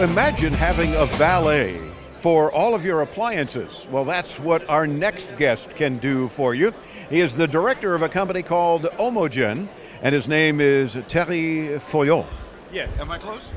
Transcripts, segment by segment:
imagine having a valet for all of your appliances. Well, that's what our next guest can do for you. He is the director of a company called Omogen, and his name is Thierry Folliot. Yes. Am I close?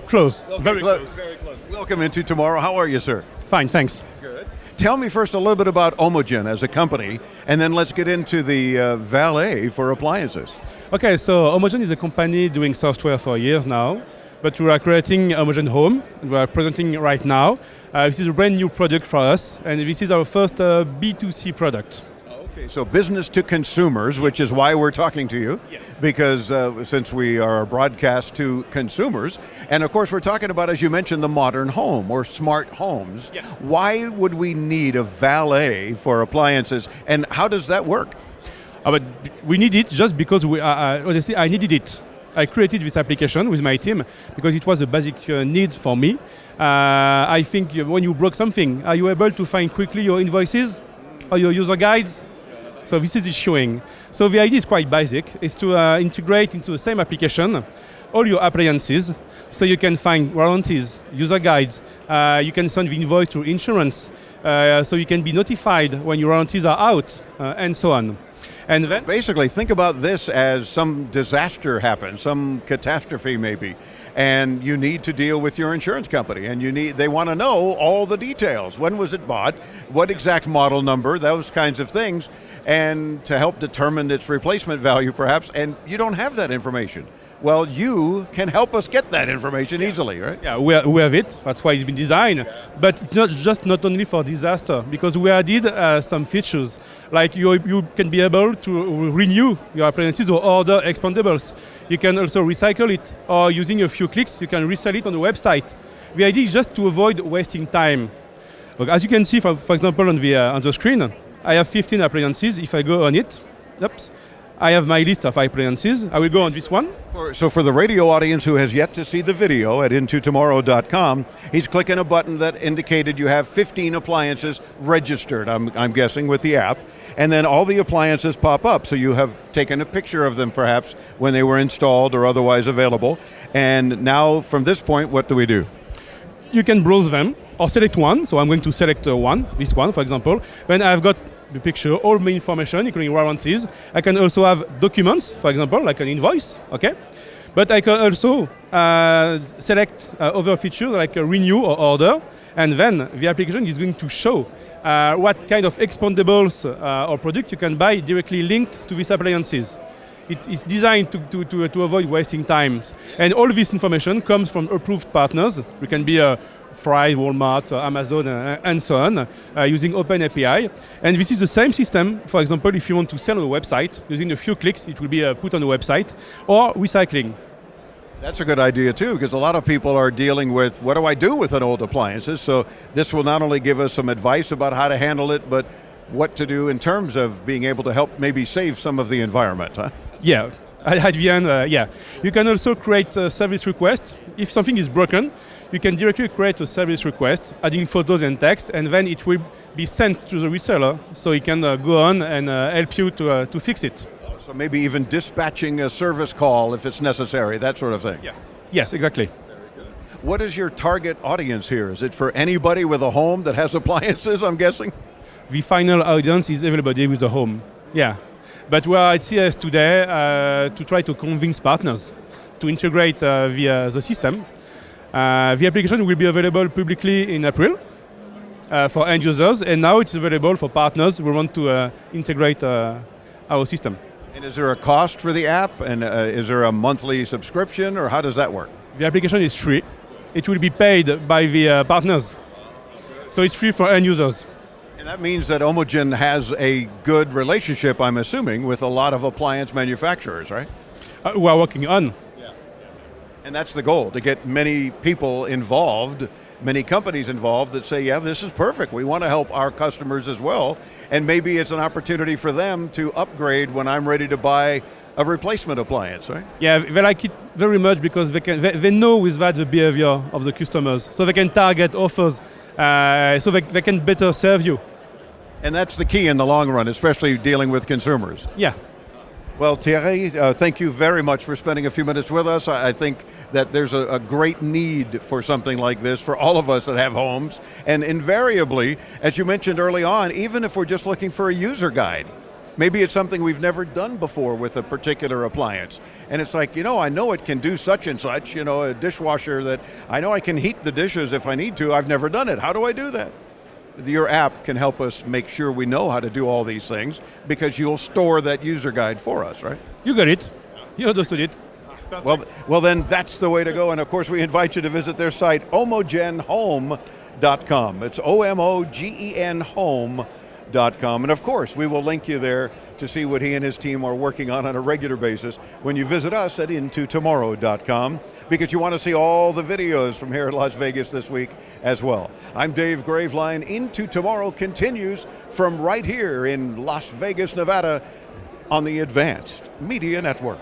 Close. Okay, Very close. Very close. Welcome into tomorrow. How are you, sir? Fine, thanks. Good. Tell me first a little bit about Omogen as a company, and then let's get into the valet for appliances. Okay, so Omogen is a company doing software for years now, but we are creating Omogen Home, and we are presenting right now. This is a brand new product for us, and this is our first B2C product. Okay, so business to consumers, which is why we're talking to you, because since we are a broadcast to consumers, and of course we're talking about, as you mentioned, the modern home or smart homes. Yeah. Why would we need a valet for appliances, and how does that work? But we need it just because honestly, I needed it. I created this application with my team because it was a basic need for me. I think when you broke something, are you able to find quickly your invoices or your user guides? So this is showing. So the idea is quite basic. It's to integrate into the same application all your appliances, so you can find warranties, user guides. You can send the invoice to insurance, so you can be notified when your warranties are out, and so on. And then basically, think about this as some disaster happens, some catastrophe maybe, and you need to deal with your insurance company, and they want to know all the details. When was it bought? What exact model number? Those kinds of things, and to help determine its replacement value perhaps, and you don't have that information. Well, you can help us get that information easily, right? Yeah, we have it. That's why it's been designed. But it's not only for disaster, because we added some features, like you can be able to renew your appliances or order Expendables. You can also recycle it, or using a few clicks, you can resell it on the website. The idea is just to avoid wasting time. Look, as you can see, for example, on the screen, I have 15 appliances. If I go on it, oops, I have my list of appliances. I will go on this one. So for the radio audience who has yet to see the video at intotomorrow.com, he's clicking a button that indicated you have 15 appliances registered, I'm guessing, with the app. And then all the appliances pop up. So you have taken a picture of them perhaps when they were installed or otherwise available. And now from this point, what do we do? You can browse them or select one. So I'm going to select one, this one, for example. When I've got the picture, all my information, including warranties. I can also have documents, for example, like an invoice, okay? But I can also select other features like a renew or order, and then the application is going to show what kind of Expendables or product you can buy directly linked to these appliances. It's designed to avoid wasting time. And all this information comes from approved partners. We can be Fry, Walmart, Amazon, and so on, using Open API. And this is the same system, for example, if you want to sell on a website, using a few clicks, it will be put on the website, or recycling. That's a good idea too, because a lot of people are dealing with, what do I do with an old appliances? So this will not only give us some advice about how to handle it, but what to do in terms of being able to help maybe save some of the environment, huh? Yeah, at the end, yeah. You can also create a service request. If something is broken, you can directly create a service request, adding photos and text, and then it will be sent to the reseller, so he can go on and help you to fix it. So maybe even dispatching a service call if it's necessary, that sort of thing. Yeah. Yes, exactly. Very good. What is your target audience here? Is it for anybody with a home that has appliances, I'm guessing? The final audience is everybody with a home, yeah. But we are at CES today to try to convince partners to integrate the system. The application will be available publicly in April for end users, and now it's available for partners who want to integrate our system. And is there a cost for the app, and is there a monthly subscription, or how does that work? The application is free. It will be paid by the partners, so it's free for end users. And that means that Omogen has a good relationship, I'm assuming, with a lot of appliance manufacturers, right? We are working on. Yeah. And that's the goal, to get many people involved, many companies involved that say, yeah, this is perfect. We want to help our customers as well. And maybe it's an opportunity for them to upgrade when I'm ready to buy a replacement appliance, right? Yeah, they like it very much because they know with that the behavior of the customers. So they can target offers, so they can better serve you. And that's the key in the long run, especially dealing with consumers. Yeah. Well, Thierry, thank you very much for spending a few minutes with us. I think that there's a great need for something like this for all of us that have homes. And invariably, as you mentioned early on, even if we're just looking for a user guide, maybe it's something we've never done before with a particular appliance. And it's like, I know it can do such and such, a dishwasher that I know I can heat the dishes if I need to. I've never done it. How do I do that? Your app can help us make sure we know how to do all these things because you'll store that user guide for us, right? You got it. You understood it. Well, then that's the way to go. And of course, we invite you to visit their site, omogenhome.com. It's O-M-O-G-E-N home.com. And of course, we will link you there to see what he and his team are working on a regular basis when you visit us at intotomorrow.com, because you want to see all the videos from here in Las Vegas this week as well. I'm Dave Graveline. Into Tomorrow continues from right here in Las Vegas, Nevada on the Advanced Media Network.